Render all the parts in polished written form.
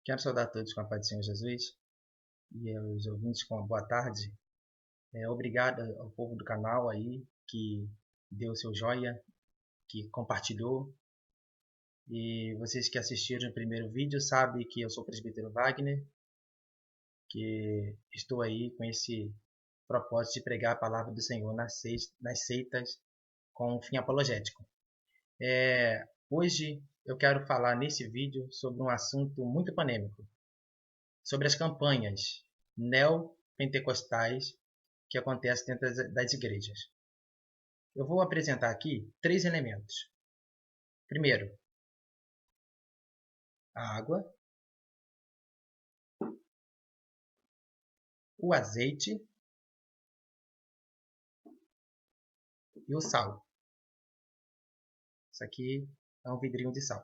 Quero saudar todos com a paz do Senhor Jesus e aos ouvintes com uma boa tarde. Obrigado ao povo do canal aí que deu seu joia, que compartilhou. E vocês que assistiram o primeiro vídeo sabem que eu sou o presbítero Wagner, que estou aí com esse propósito de pregar a palavra do Senhor nas seitas com um fim apologético. Hoje eu quero falar nesse vídeo sobre um assunto muito polêmico, sobre as campanhas neopentecostais que acontecem dentro das igrejas. Eu vou apresentar aqui 3 elementos. Primeiro, a água, o azeite e o sal. Isso aqui é um vidrinho de sal.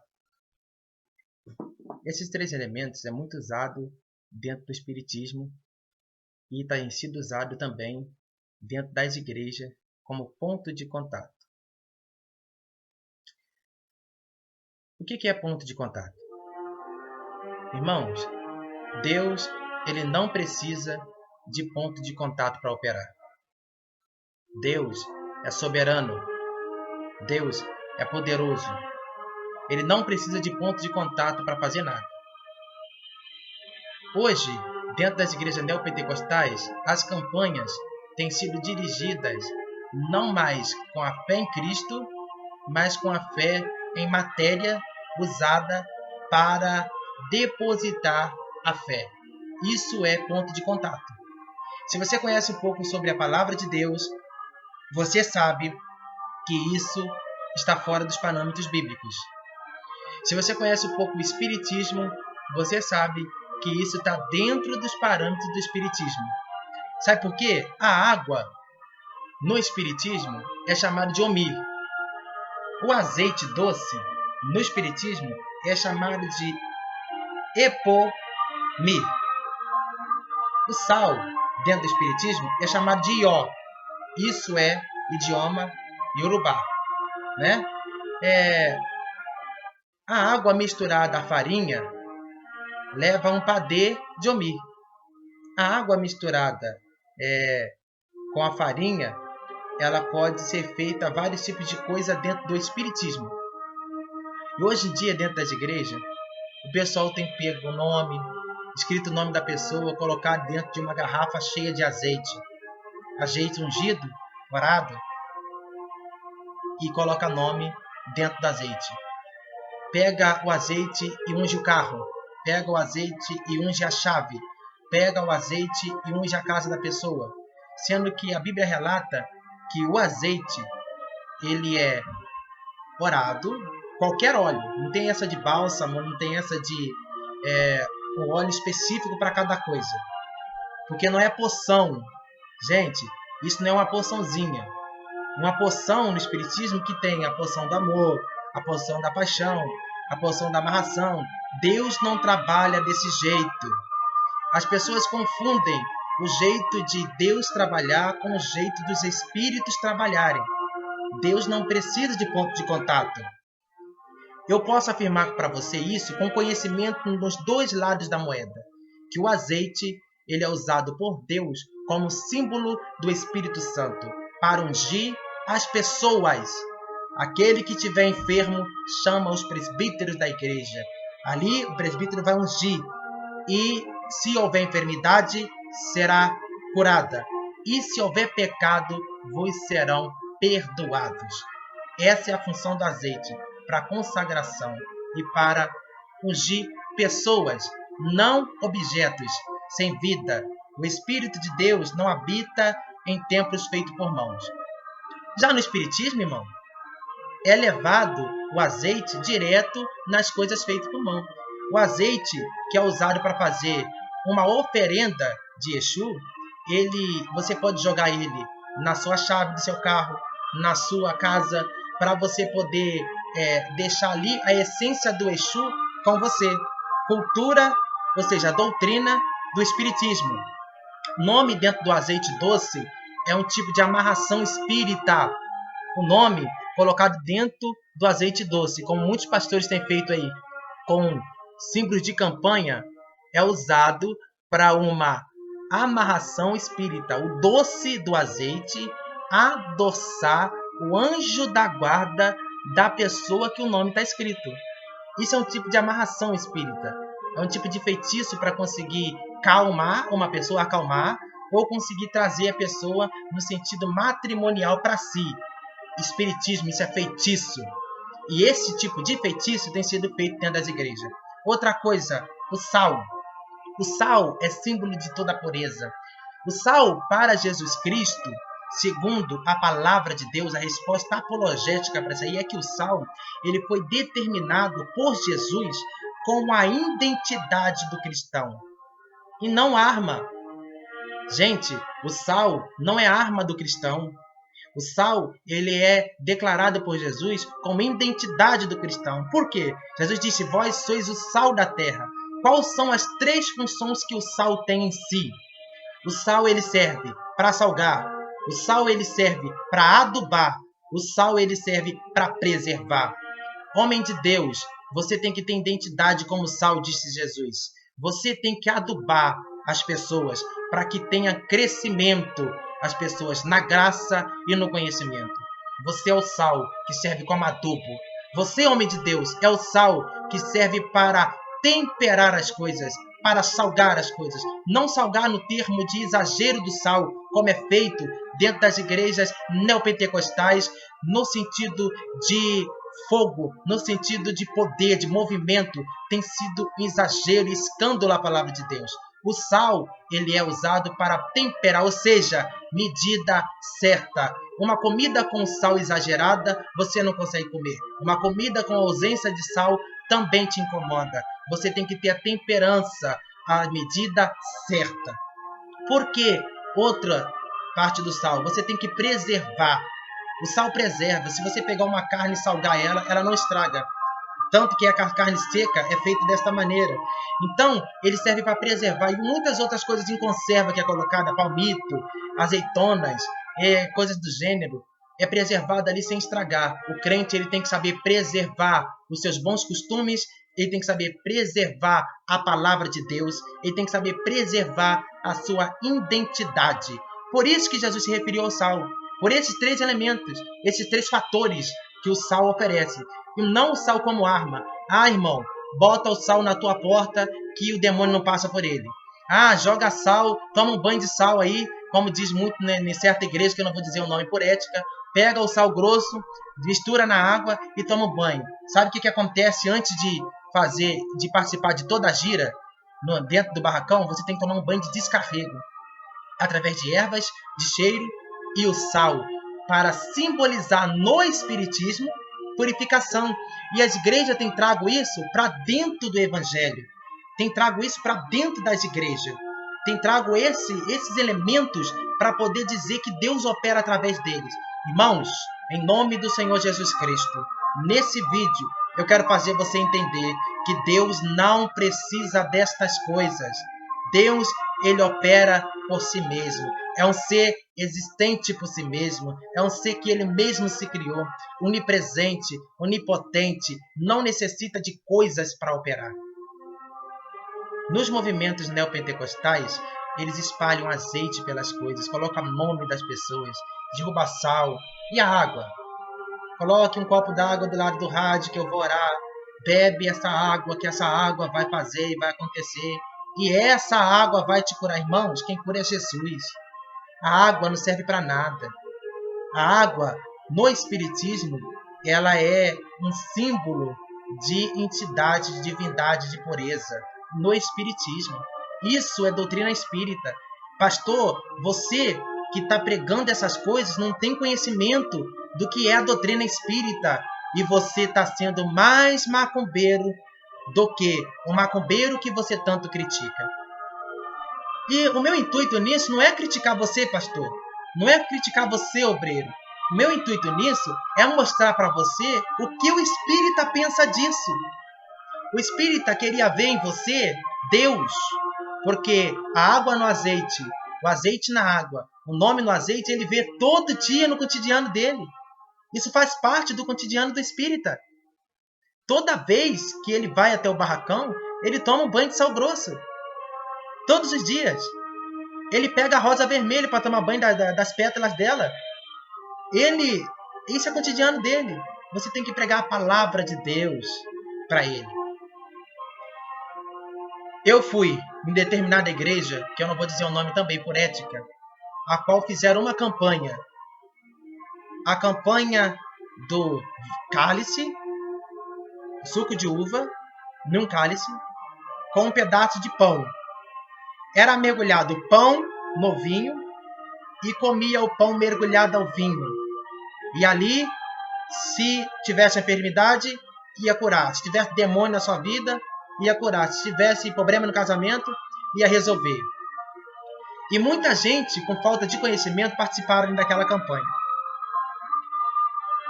Esses 3 elementos é muito usado dentro do espiritismo e tem sido usado também dentro das igrejas como ponto de contato. O que é ponto de contato? Irmãos, Deus ele não precisa de ponto de contato para operar. Deus é soberano. Deus é poderoso. Ele não precisa de ponto de contato para fazer nada. Hoje, dentro das igrejas neopentecostais, as campanhas têm sido dirigidas não mais com a fé em Cristo, mas com a fé em matéria usada para depositar a fé. Isso é ponto de contato. Se você conhece um pouco sobre a palavra de Deus, você sabe que isso está fora dos parâmetros bíblicos. Se você conhece um pouco o espiritismo, você sabe que isso está dentro dos parâmetros do espiritismo. Sabe por quê? A água, no espiritismo, é chamada de homir. O azeite doce, no espiritismo, é chamado de epomir. O sal, dentro do espiritismo, é chamado de ió. Isso é idioma iorubá, né? A água misturada à farinha leva a um padê de homir. A água misturada com a farinha, ela pode ser feita vários tipos de coisa dentro do espiritismo. E hoje em dia, dentro das igrejas, o pessoal tem pego o nome, escrito o nome da pessoa, colocado dentro de uma garrafa cheia de azeite. Azeite ungido, orado, e coloca nome dentro do azeite. Pega o azeite e unge o carro. Pega o azeite e unge a chave. Pega o azeite e unge a casa da pessoa. Sendo que a Bíblia relata que o azeite, ele é orado, qualquer óleo. Não tem essa de bálsamo, não tem essa de um óleo específico para cada coisa. Porque não é poção. Gente, isso não é uma poçãozinha. Uma poção no espiritismo que tem a poção do amor, a poção da paixão, a poção da amarração. Deus não trabalha desse jeito. As pessoas confundem o jeito de Deus trabalhar com o jeito dos espíritos trabalharem. Deus não precisa de ponto de contato. Eu posso afirmar para você isso com conhecimento nos 2 lados da moeda. Que o azeite ele é usado por Deus como símbolo do Espírito Santo para ungir as pessoas. Aquele que estiver enfermo chama os presbíteros da igreja. Ali o presbítero vai ungir. E se houver enfermidade, será curada. E se houver pecado, vos serão perdoados. Essa é a função do azeite, para consagração e para ungir pessoas, não objetos, sem vida. O Espírito de Deus não habita em templos feitos por mãos. Já no Espiritismo, irmão, é levado o azeite direto nas coisas feitas por mão. O azeite que é usado para fazer uma oferenda de Exu, você pode jogar ele na sua chave do seu carro, na sua casa, para você poder deixar ali a essência do Exu com você. Cultura, ou seja, a doutrina do Espiritismo. Nome dentro do azeite doce é um tipo de amarração espírita. O nome colocado dentro do azeite doce, como muitos pastores têm feito aí, com símbolos de campanha, é usado para uma amarração espírita. O doce do azeite adoçar o anjo da guarda da pessoa que o nome está escrito. Isso é um tipo de amarração espírita. É um tipo de feitiço para conseguir calmar uma pessoa, acalmar, ou conseguir trazer a pessoa no sentido matrimonial para si. Espiritismo, isso é feitiço. E esse tipo de feitiço tem sido feito dentro das igrejas. Outra coisa, o sal. O sal é símbolo de toda a pureza. O sal, para Jesus Cristo, segundo a palavra de Deus, a resposta apologética para isso aí é que o sal ele foi determinado por Jesus como a identidade do cristão e não arma. Gente, o sal não é arma do cristão. O sal, ele é declarado por Jesus como identidade do cristão. Por quê? Jesus disse, vós sois o sal da terra. Quais são as 3 funções que o sal tem em si? O sal, ele serve para salgar. O sal, ele serve para adubar. O sal, ele serve para preservar. Homem de Deus, você tem que ter identidade como sal, disse Jesus. Você tem que adubar as pessoas para que tenha crescimento as pessoas na graça e no conhecimento. Você é o sal que serve como adubo. Você, homem de Deus, é o sal que serve para temperar as coisas, para salgar as coisas. Não salgar no termo de exagero do sal, como é feito dentro das igrejas neopentecostais, no sentido de fogo, no sentido de poder, de movimento. Tem sido exagero e escândalo a palavra de Deus. O sal, ele é usado para temperar, ou seja, medida certa. Uma comida com sal exagerada, você não consegue comer. Uma comida com ausência de sal também te incomoda. Você tem que ter a temperança, a medida certa. Por quê? Outra parte do sal, você tem que preservar. O sal preserva. Se você pegar uma carne e salgar ela, ela não estraga. Tanto que a carne seca é feita desta maneira. Então, ele serve para preservar. E muitas outras coisas em conserva que é colocada, palmito, azeitonas, coisas do gênero, é preservada ali sem estragar. O crente ele tem que saber preservar os seus bons costumes, ele tem que saber preservar a palavra de Deus, ele tem que saber preservar a sua identidade. Por isso que Jesus se referiu ao sal. Por esses 3 elementos, esses 3 fatores que o sal oferece. E não o sal como arma. Ah, irmão, bota o sal na tua porta que o demônio não passa por ele. Ah, joga sal, toma um banho de sal aí, como diz muito em certa igreja, que eu não vou dizer o nome por ética. Pega o sal grosso, mistura na água e toma um banho. Sabe o que acontece antes de participar de toda a gira dentro do barracão? Você tem que tomar um banho de descarrego, através de ervas, de cheiro e o sal, para simbolizar no Espiritismo purificação. E as igrejas têm trago isso para dentro do Evangelho, têm trago isso para dentro das igrejas, têm trago esses elementos para poder dizer que Deus opera através deles. Irmãos, em nome do Senhor Jesus Cristo, nesse vídeo eu quero fazer você entender que Deus não precisa destas coisas. Deus, ele opera por si mesmo. É um ser existente por si mesmo. É um ser que ele mesmo se criou. Onipresente, onipotente. Não necessita de coisas para operar. Nos movimentos neopentecostais, eles espalham azeite pelas coisas, colocam o nome das pessoas, derruba sal. E a água? Coloque um copo d'água do lado do rádio que eu vou orar. Bebe essa água, que essa água vai fazer e vai acontecer. E essa água vai te curar, irmãos. Quem cura é Jesus. A água não serve para nada. A água, no Espiritismo, ela é um símbolo de entidade, de divindade, de pureza. No Espiritismo. Isso é doutrina espírita. Pastor, você que está pregando essas coisas não tem conhecimento do que é a doutrina espírita. E você está sendo mais macumbeiro do que o macumbeiro que você tanto critica. E o meu intuito nisso não é criticar você, pastor. Não é criticar você, obreiro. O meu intuito nisso é mostrar para você o que o espírita pensa disso. O espírita queria ver em você Deus. Porque a água no azeite, o azeite na água, o nome no azeite, ele vê todo dia no cotidiano dele. Isso faz parte do cotidiano do espírita. Toda vez que ele vai até o barracão, ele toma um banho de sal grosso. Todos os dias. Ele pega a rosa vermelha para tomar banho das pétalas dela. Isso é o cotidiano dele. Você tem que pregar a palavra de Deus para ele. Eu fui em determinada igreja, que eu não vou dizer o nome também por ética, a qual fizeram uma campanha. A campanha do cálice, suco de uva, num cálice, com um pedaço de pão. Era mergulhado o pão no vinho e comia o pão mergulhado ao vinho. E ali, se tivesse enfermidade, ia curar. Se tivesse demônio na sua vida, ia curar. Se tivesse problema no casamento, ia resolver. E muita gente, com falta de conhecimento, participaram daquela campanha.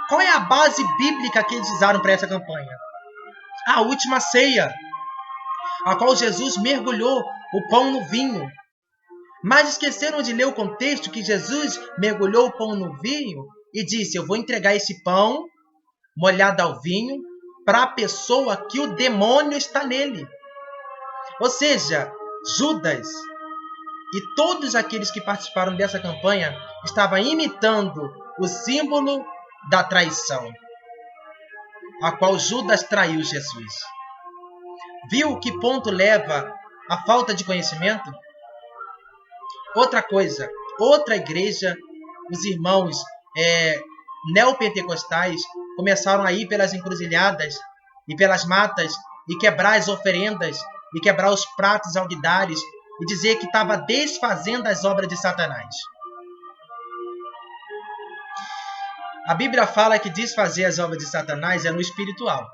Qual é a base bíblica que eles usaram para essa campanha? A última ceia, a qual Jesus mergulhou o pão no vinho. Mas esqueceram de ler o contexto que Jesus mergulhou o pão no vinho e disse: eu vou entregar esse pão molhado ao vinho para a pessoa que o demônio está nele. Ou seja, Judas e todos aqueles que participaram dessa campanha estavam imitando o símbolo da traição, a qual Judas traiu Jesus. Viu que ponto leva a falta de conhecimento? Outra coisa, outra igreja, os irmãos neopentecostais começaram a ir pelas encruzilhadas e pelas matas e quebrar as oferendas e quebrar os pratos alguidares e dizer que estava desfazendo as obras de Satanás. A Bíblia fala que desfazer as obras de Satanás é no espiritual.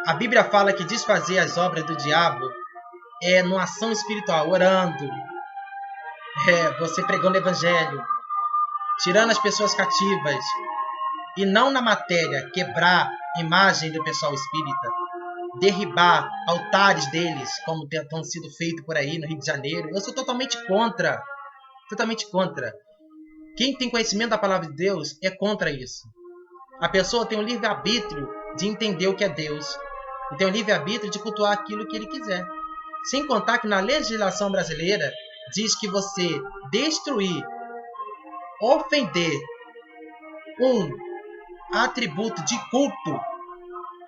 A Bíblia fala que desfazer as obras do diabo é numa ação espiritual, orando, você pregando o evangelho, tirando as pessoas cativas, e não na matéria, quebrar imagem do pessoal espírita, derribar altares deles, como tem sido feito por aí no Rio de Janeiro. Eu sou totalmente contra. Totalmente contra. Quem tem conhecimento da palavra de Deus é contra isso. A pessoa tem o livre-arbítrio de entender o que é Deus. E tem o livre-arbítrio de cultuar aquilo que ele quiser. Sem contar que na legislação brasileira diz que você destruir, ofender um atributo de culto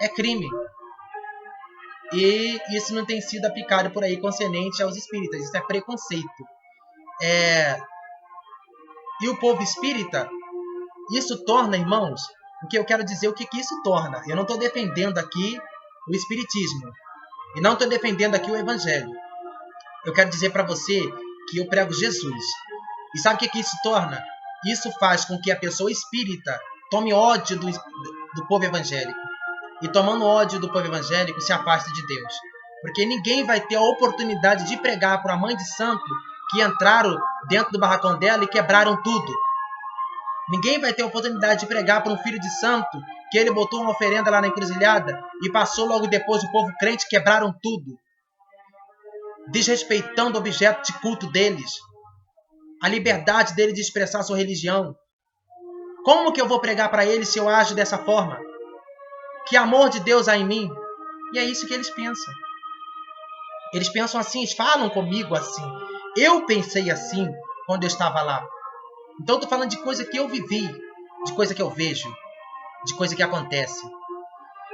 é crime. E isso não tem sido aplicado por aí concernente aos espíritas. Isso é preconceito. E o povo espírita, isso torna, irmãos, o que eu quero dizer, o que isso torna. Eu não estou defendendo aqui o espiritismo. E não estou defendendo aqui o evangelho. Eu quero dizer para você que eu prego Jesus. E sabe o que isso torna? Isso faz com que a pessoa espírita tome ódio do povo evangélico. E tomando ódio do povo evangélico, se afaste de Deus. Porque ninguém vai ter a oportunidade de pregar para uma mãe de santo que entraram dentro do barracão dela e quebraram tudo. Ninguém vai ter a oportunidade de pregar para um filho de santo que ele botou uma oferenda lá na encruzilhada e passou logo depois o povo crente e quebraram tudo, desrespeitando o objeto de culto deles, a liberdade dele de expressar sua religião. Como que eu vou pregar para eles se eu ajo dessa forma? Que amor de Deus há em mim? E é isso que eles pensam. Eles pensam assim, eles falam comigo assim. Eu pensei assim quando eu estava lá. Então eu estou falando de coisa que eu vivi, de coisa que eu vejo, de coisa que acontece.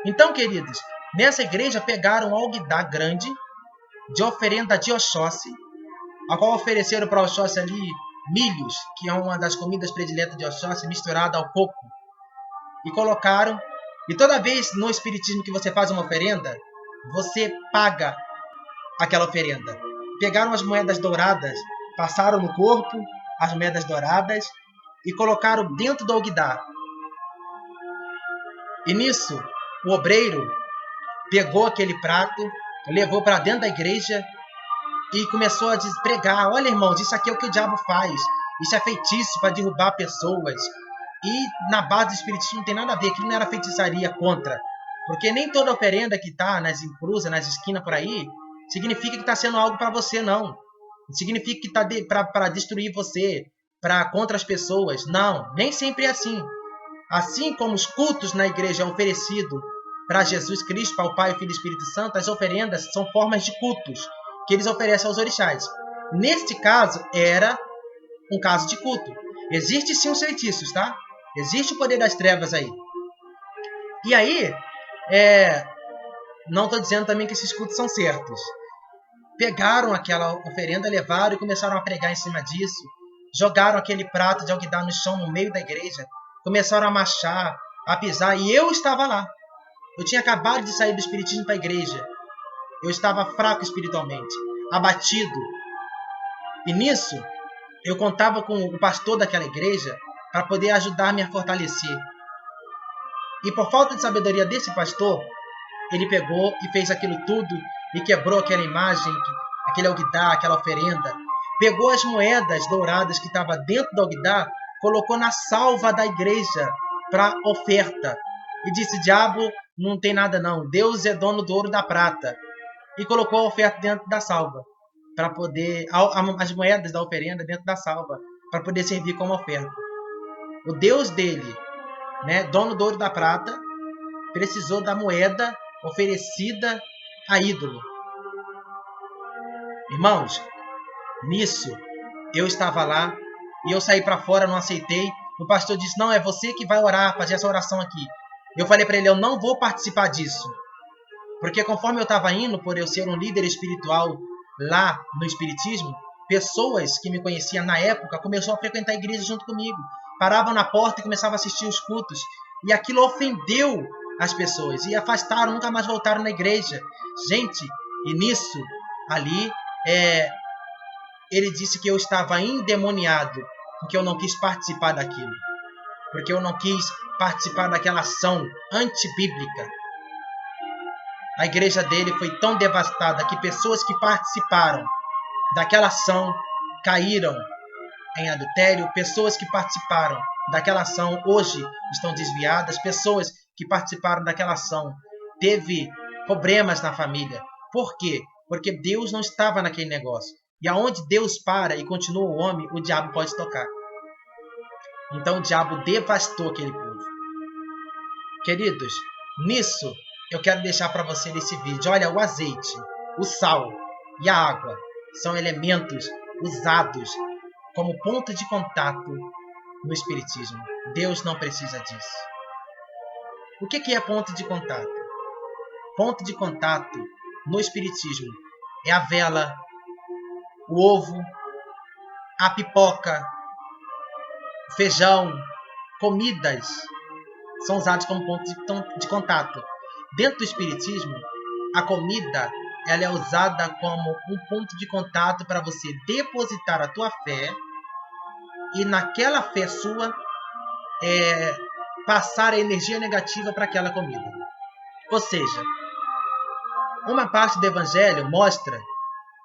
Então, queridos, nessa igreja pegaram um alguidar grande de oferenda de Oxóssi, a qual ofereceram para Oxóssi ali milhos, que é uma das comidas prediletas de Oxóssi, misturada ao coco. E colocaram. E toda vez no espiritismo que você faz uma oferenda, você paga aquela oferenda. Pegaram as moedas douradas, passaram no corpo as moedas douradas e colocaram dentro do alguidar. E nisso, o obreiro pegou aquele prato, levou para dentro da igreja e começou a pregar: olha, irmãos, isso aqui é o que o diabo faz. Isso é feitiço para derrubar pessoas. E na base do espiritismo não tem nada a ver. Aquilo não era feitiçaria contra. Porque nem toda oferenda que está nas encruzas, nas esquinas por aí, significa que está sendo algo para você, não. Significa que está para destruir você, para contra as pessoas. Não, nem sempre é assim. Assim como os cultos na igreja é oferecido para Jesus Cristo, para o Pai, o Filho e o Espírito Santo, as oferendas são formas de cultos. que eles oferecem aos orixás. Neste caso, era um caso de culto. Existe sim os feitiços, tá? Existe o poder das trevas aí. E aí, não estou dizendo também que esses cultos são certos. Pegaram aquela oferenda, levaram e começaram a pregar em cima disso. Jogaram aquele prato de alguidar no chão no meio da igreja. Começaram a marchar, a pisar. E eu estava lá. Eu tinha acabado de sair do espiritismo para a igreja. Eu estava fraco espiritualmente, abatido. E nisso, eu contava com o pastor daquela igreja para poder ajudar-me a fortalecer. E por falta de sabedoria desse pastor, ele pegou e fez aquilo tudo e quebrou aquela imagem, aquele alguidar, aquela oferenda. Pegou as moedas douradas que estavam dentro do alguidar, colocou na salva da igreja para oferta. E disse, diabo, não tem nada não, Deus é dono do ouro e da prata. E colocou a oferta dentro da salva, para poder, as moedas da oferenda dentro da salva, para poder servir como oferta. O Deus dele, né, dono do ouro e da prata, precisou da moeda oferecida a ídolo. Irmãos, nisso, eu estava lá e eu saí para fora, não aceitei. O pastor disse, não, é você que vai orar, fazer essa oração aqui. Eu falei para ele, eu não vou participar disso. Porque conforme eu estava indo, por eu ser um líder espiritual lá no espiritismo, pessoas que me conheciam na época começaram a frequentar a igreja junto comigo. Paravam na porta e começavam a assistir os cultos. E aquilo ofendeu as pessoas. E afastaram, nunca mais voltaram na igreja. Gente, e nisso, ali, ele disse que eu estava endemoniado, porque eu não quis participar daquilo. Porque eu não quis participar daquela ação antibíblica. A igreja dele foi tão devastada que pessoas que participaram daquela ação caíram em adultério. Pessoas que participaram daquela ação hoje estão desviadas. Pessoas que participaram daquela ação teve problemas na família. Por quê? Porque Deus não estava naquele negócio. E aonde Deus para e continua o homem, o diabo pode tocar. Então o diabo devastou aquele povo. Queridos, nisso eu quero deixar para você nesse vídeo. Olha, o azeite, o sal e a água são elementos usados como ponto de contato no espiritismo. Deus não precisa disso. O que é ponto de contato? Ponto de contato no espiritismo é a vela, o ovo, a pipoca, o feijão, comidas são usados como ponto de contato. Dentro do espiritismo, a comida ela é usada como um ponto de contato para você depositar a tua fé e naquela fé sua passar a energia negativa para aquela comida. Ou seja, uma parte do evangelho mostra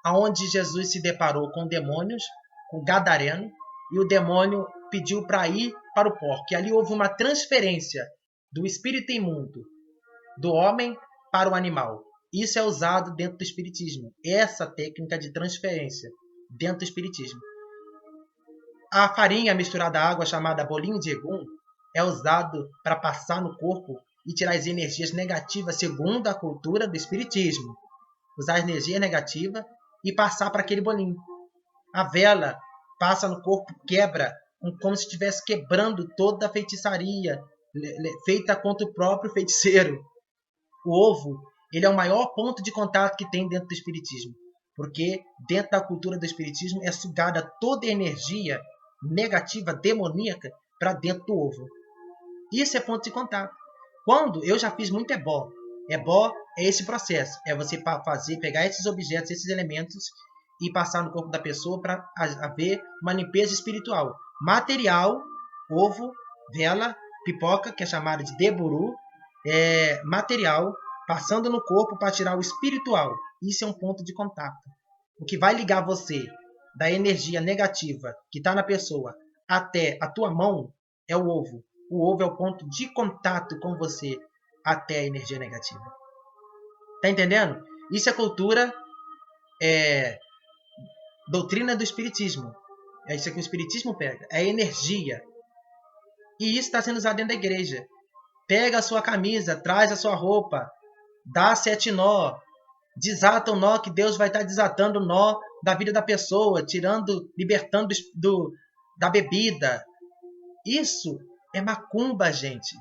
aonde Jesus se deparou com demônios, com Gadareno, e o demônio pediu para ir para o porco. E ali houve uma transferência do espírito imundo, do homem para o animal. Isso é usado dentro do espiritismo. Essa técnica de transferência dentro do espiritismo. A farinha misturada à água, chamada bolinho de egum, é usado para passar no corpo e tirar as energias negativas, segundo a cultura do espiritismo. Usar a energia negativa e passar para aquele bolinho. A vela passa no corpo, quebra, como se estivesse quebrando toda a feitiçaria feita contra o próprio feiticeiro. O ovo, ele é o maior ponto de contato que tem dentro do espiritismo, porque dentro da cultura do espiritismo é sugada toda a energia negativa, demoníaca, para dentro do ovo. Isso é ponto de contato. Quando eu já fiz muito ebó. Ebó é esse processo, é você pegar esses objetos, esses elementos e passar no corpo da pessoa para haver uma limpeza espiritual. Material, ovo, vela, pipoca, que é chamada de deburu, material, passando no corpo para tirar o espiritual. Isso é um ponto de contato. O que vai ligar você da energia negativa que está na pessoa até a tua mão é o ovo. O ovo é o ponto de contato com você até a energia negativa. Tá entendendo? Isso é cultura, doutrina do espiritismo. É isso que o espiritismo pega. É energia. E isso está sendo usado dentro da igreja. Pega a sua camisa, traz a sua roupa, dá 7 nó, Desata o nó que Deus vai estar desatando o nó da vida da pessoa, tirando, libertando da bebida. Isso é macumba, gente,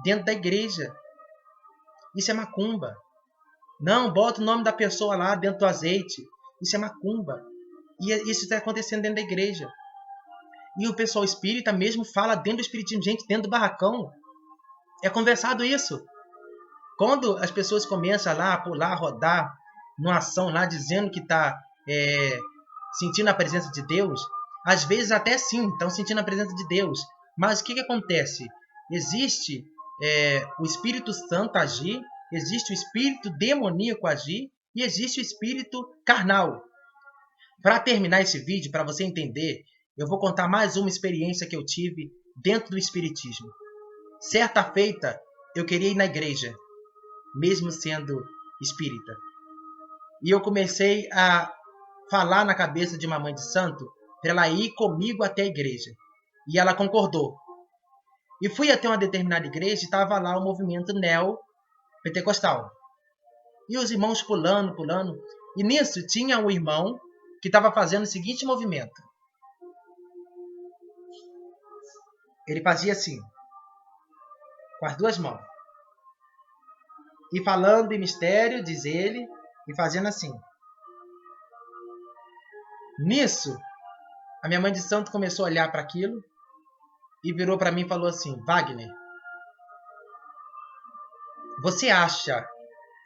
dentro da igreja. Isso é macumba. Não, bota o nome da pessoa lá dentro do azeite. Isso é macumba. E isso está acontecendo dentro da igreja. E o pessoal espírita mesmo fala dentro do espiritismo, gente, dentro do barracão. É conversado isso. Quando as pessoas começam lá a pular, a rodar, numa ação lá, dizendo que está sentindo a presença de Deus, às vezes até sim, estão sentindo a presença de Deus. Mas o que acontece? Existe o Espírito Santo agir, existe o espírito demoníaco agir e existe o espírito carnal. Para terminar esse vídeo, para você entender, eu vou contar mais uma experiência que eu tive dentro do espiritismo. Certa feita, eu queria ir na igreja, mesmo sendo espírita. E eu comecei a falar na cabeça de uma mãe de santo para ela ir comigo até a igreja. E ela concordou. E fui até uma determinada igreja e estava lá o movimento neopentecostal. E os irmãos pulando, pulando. E nisso tinha um irmão que estava fazendo o seguinte movimento. Ele fazia assim, com as duas mãos. E falando em mistério, diz ele, e fazendo assim. Nisso, a minha mãe de santo começou a olhar para aquilo e virou para mim e falou assim, Wagner, você acha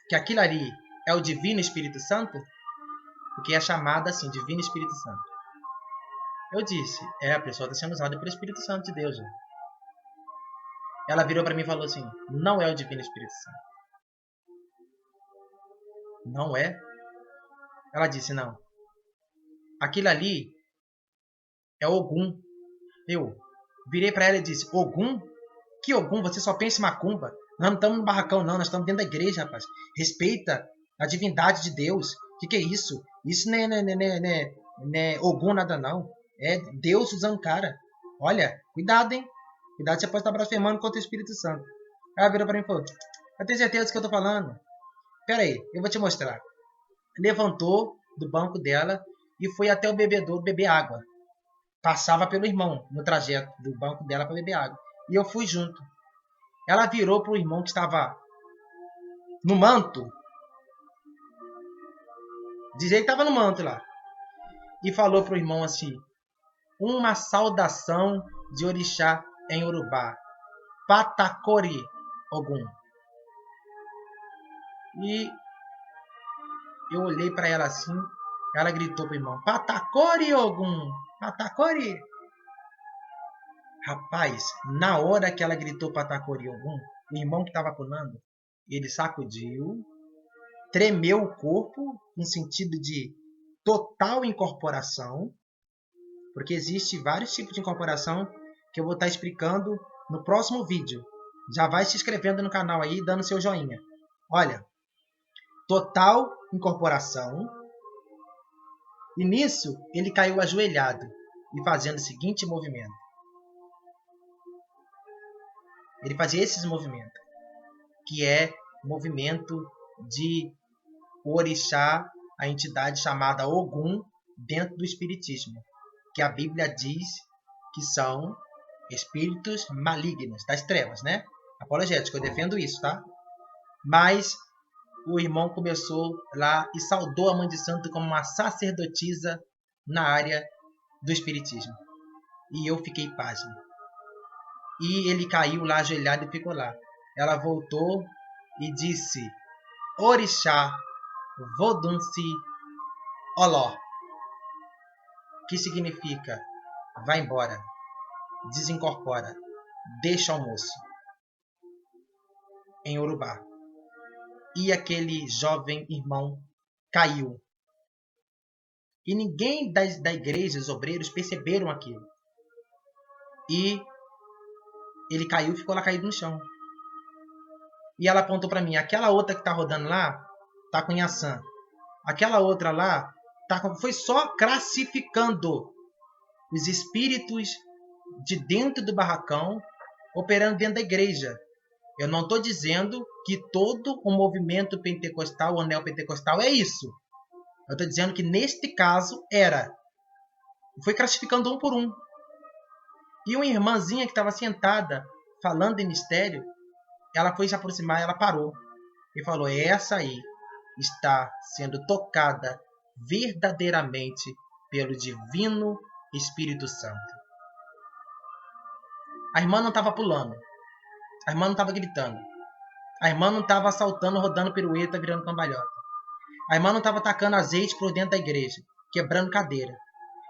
que aquilo ali é o Divino Espírito Santo? Porque é chamada assim, Divino Espírito Santo. Eu disse, a pessoa está sendo usada pelo Espírito Santo de Deus. Né? Ela virou para mim e falou assim, não é o Divino Espírito Santo. Não é? Ela disse, não. Aquilo ali é Ogum. Eu virei para ela e disse, Ogum? Que Ogum? Você só pensa em macumba. Nós não estamos no barracão, não. Nós estamos dentro da igreja, rapaz. Respeita a divindade de Deus. O que é isso? Isso não é Ogum nada, não. É Deus usando cara. Olha, cuidado, hein? Cuidado, você pode estar blasfemando contra o Espírito Santo. Ela virou para mim e falou, eu tenho certeza do que eu estou falando. Pera aí, eu vou te mostrar. Levantou do banco dela e foi até o bebedouro beber água. Passava pelo irmão no trajeto do banco dela para beber água. E eu fui junto. Ela virou para o irmão que estava no manto. Dizia que estava no manto lá. E falou para o irmão assim, uma saudação de orixá em Urubá. Patacori Ogum. E eu olhei para ela assim, ela gritou para o irmão, Patacori Ogum, Patacori. Rapaz, na hora que ela gritou Patacori Ogum, o irmão que estava pulando, ele sacudiu, tremeu o corpo, no sentido de total incorporação, porque existe vários tipos de incorporação que eu vou estar explicando no próximo vídeo. Já vai se inscrevendo no canal aí, dando seu joinha. Olha, total incorporação. E nisso, ele caiu ajoelhado e fazendo o seguinte movimento. Ele fazia esses movimentos, que é movimento de orixá, a entidade chamada Ogum, dentro do espiritismo, que a Bíblia diz que são espíritos malignos, das trevas, né? Apologético, eu defendo isso, tá? Mas o irmão começou lá e saudou a mãe de santo como uma sacerdotisa na área do espiritismo. E eu fiquei pasmo. E ele caiu lá ajoelhado e ficou lá. Ela voltou e disse, Orixá Vodunsi Oló, que significa, vai embora, desincorpora, deixa o almoço, em Urubá. E aquele jovem irmão caiu. E ninguém da igreja, os obreiros, perceberam aquilo. E ele caiu e ficou lá caído no chão. E ela apontou para mim, aquela outra que está rodando lá, está com Inhaçã. Aquela outra lá, foi só classificando os espíritos de dentro do barracão, operando dentro da igreja. Eu não estou dizendo que todo o movimento pentecostal ou neopentecostal é isso. Eu estou dizendo que neste caso era. Foi classificando um por um. E uma irmãzinha que estava sentada falando em mistério, ela foi se aproximar, ela parou e falou: essa aí está sendo tocada verdadeiramente pelo Divino Espírito Santo. A irmã não estava pulando. A irmã não estava gritando. A irmã não estava saltando, rodando pirueta, virando cambalhota. A irmã não estava tacando azeite por dentro da igreja, quebrando cadeira.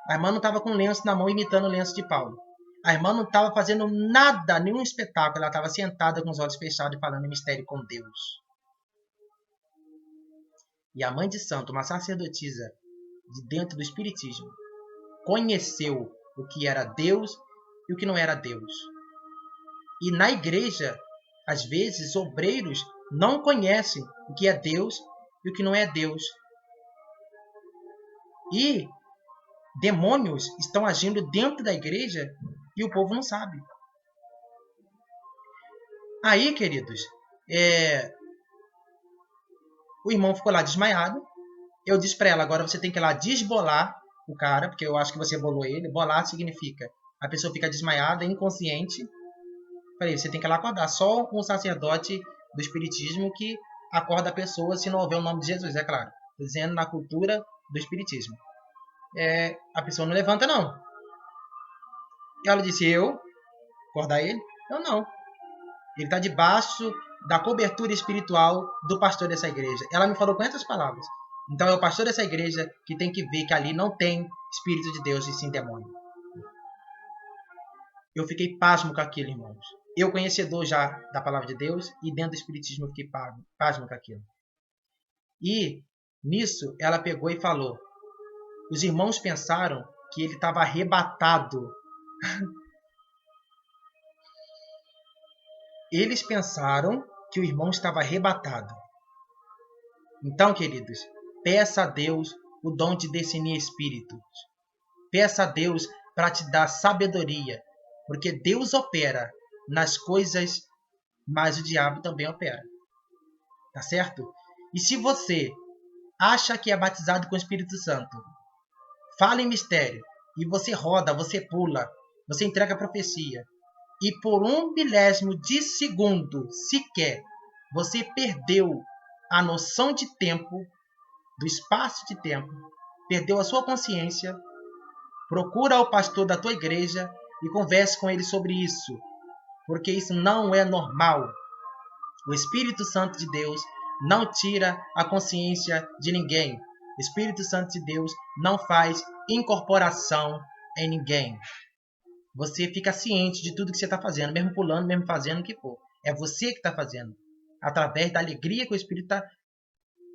A irmã não estava com lenço na mão, imitando o lenço de Paulo. A irmã não estava fazendo nada, nenhum espetáculo. Ela estava sentada com os olhos fechados e falando em mistério com Deus. E a mãe de santo, uma sacerdotisa de dentro do Espiritismo, conheceu o que era Deus e o que não era Deus. E na igreja, às vezes, obreiros não conhecem o que é Deus e o que não é Deus. E demônios estão agindo dentro da igreja e o povo não sabe. Aí, queridos, o irmão ficou lá desmaiado. Eu disse para ela: agora você tem que ir lá desbolar o cara, porque eu acho que você bolou ele. Bolar significa a pessoa fica desmaiada, inconsciente. Falei: você tem que ir lá acordar. Só um sacerdote do Espiritismo que acorda a pessoa se não houver o nome de Jesus, é claro. Estou dizendo na cultura do Espiritismo. A pessoa não levanta, não. E ela disse: eu? Acordar ele? Eu não. Ele está debaixo da cobertura espiritual do pastor dessa igreja. Ela me falou com essas palavras. Então é o pastor dessa igreja que tem que ver que ali não tem Espírito de Deus e sim demônio. Eu fiquei pasmo com aquilo, irmãos. Eu, conhecedor já da palavra de Deus, e dentro do Espiritismo eu fiquei pasmo com aquilo. E nisso ela pegou e falou: os irmãos pensaram que ele estava arrebatado. Eles pensaram que o irmão estava arrebatado. Então, queridos, peça a Deus o dom de discernir espíritos. Peça a Deus para te dar sabedoria, porque Deus opera nas coisas, mas o diabo também opera. Tá certo? E se você acha que é batizado com o Espírito Santo, fala em mistério, e você roda, você pula, você entrega a profecia, e por 1 milésimo de segundo sequer você perdeu a noção de tempo, do espaço de tempo, perdeu a sua consciência, procura o pastor da tua igreja e converse com ele sobre isso, porque isso não é normal. O Espírito Santo de Deus não tira a consciência de ninguém. O Espírito Santo de Deus não faz incorporação em ninguém. Você fica ciente de tudo que você está fazendo, mesmo pulando, mesmo fazendo o que for. É você que está fazendo, através da alegria que o Espírito está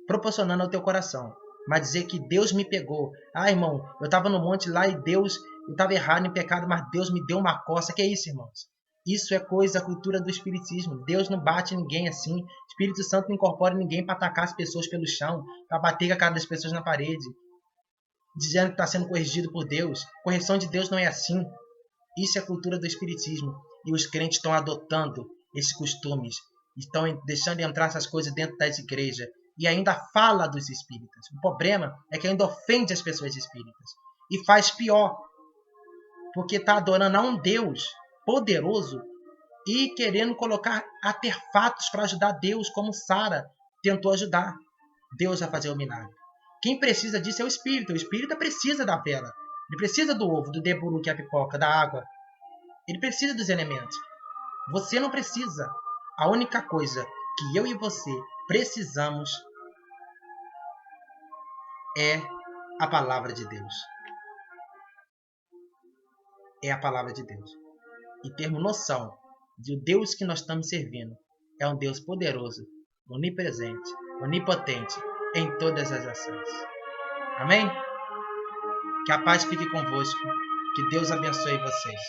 proporcionando ao teu coração. Mas dizer que Deus me pegou. Irmão, eu estava no monte lá e Deus, eu estava errado em pecado, mas Deus me deu uma coça. Que é isso, irmãos? Isso é coisa, cultura do Espiritismo. Deus não bate ninguém assim. O Espírito Santo não incorpora ninguém para atacar as pessoas pelo chão, para bater com a cara das pessoas na parede, dizendo que está sendo corrigido por Deus. Correção de Deus não é assim. Isso é cultura do Espiritismo. E os crentes estão adotando esses costumes. Estão deixando entrar essas coisas dentro das igrejas. E ainda fala dos espíritas. O problema é que ainda ofende as pessoas espíritas. E faz pior. Porque está adorando a um Deus poderoso e querendo colocar artefatos para ajudar Deus, como Sara tentou ajudar Deus a fazer o milagre. Quem precisa disso é o espírito. O espírito precisa da vela. Ele precisa do ovo, do deburu, que é a pipoca, da água. Ele precisa dos elementos. Você não precisa. A única coisa que eu e você precisamos é a palavra de Deus. É a palavra de Deus. E termos noção de o Deus que nós estamos servindo é um Deus poderoso, onipresente, onipotente em todas as ações. Amém? Que a paz fique convosco. Que Deus abençoe vocês.